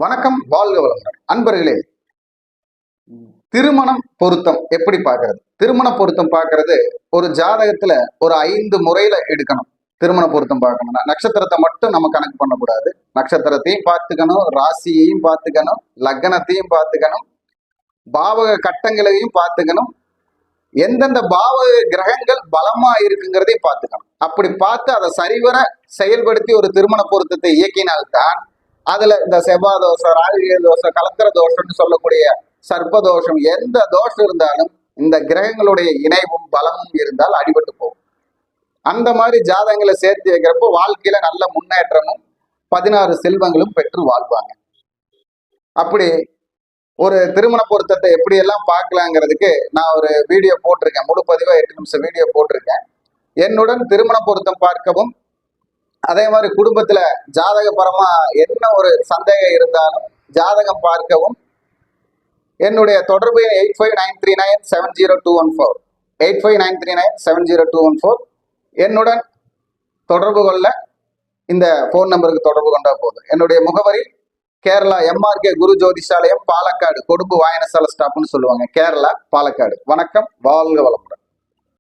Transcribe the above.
வணக்கம், வாழ்க வளமுடன். அன்பர்களே, திருமணம் பொருத்தம் எப்படி பார்க்கறது? திருமண பொருத்தம் பார்க்கறது ஒரு ஜாதகத்துல ஒரு 5 முறையில எடுக்கணும். திருமண பொருத்தம் பார்க்கணும்னா நட்சத்திரத்தை மட்டும் நம்ம கணக்கு பண்ணக்கூடாது. நட்சத்திரத்தையும் பார்த்துக்கணும், ராசியையும் பார்த்துக்கணும், லக்னத்தையும் பார்த்துக்கணும், பாவக கட்டங்களையும் பார்த்துக்கணும், எந்தெந்த பாவக கிரகங்கள் பலமா இருக்குங்கிறதையும் பார்த்துக்கணும். அப்படி பார்த்து அதை சரிவர செயல்படுத்தி ஒரு திருமண பொருத்தத்தை இயக்கினால்தான் அதுல இந்த செவ்வாய் தோஷம், ராகு தோஷம், கலத்திர தோஷம்னு சொல்லக்கூடிய சர்ப்பதோஷம், எந்த தோஷம் இருந்தாலும் இந்த கிரகங்களுடைய இணைவும் பலமும் இருந்தால் அடிபட்டு போகும். அந்த மாதிரி ஜாதகங்களை சேர்த்து வைக்கிறப்போ வாழ்க்கையில நல்ல முன்னேற்றமும் 16 செல்வங்களும் பெற்று வாழ்வாங்க. அப்படி ஒரு திருமண பொருத்தத்தை எப்படியெல்லாம் பார்க்கலாங்கிறதுக்கு நான் ஒரு வீடியோ போட்டிருக்கேன். முழு பதிவா 8 நிமிஷம் வீடியோ போட்டிருக்கேன். என்னுடன் திருமண பொருத்தம் பார்க்கவும், அதே மாதிரி குடும்பத்துல ஜாதகபரமா என்ன ஒரு சந்தேகம் இருந்தாலும் ஜாதகம் பார்க்கவும் என்னுடைய தொடர்பு 8593970214 8593970214 என்னுடன் தொடர்பு கொள்ள இந்த போன் நம்பருக்கு தொடர்பு கொண்டா போதும். என்னுடைய முகவரி கேரளா MRK குரு ஜோதிஷாலயம், பாலக்காடு, கொடும்பு வாயனசால ஸ்டாப்னு சொல்லுவாங்க. கேரளா, பாலக்காடு. வணக்கம், வாழ்க வளமுடன்.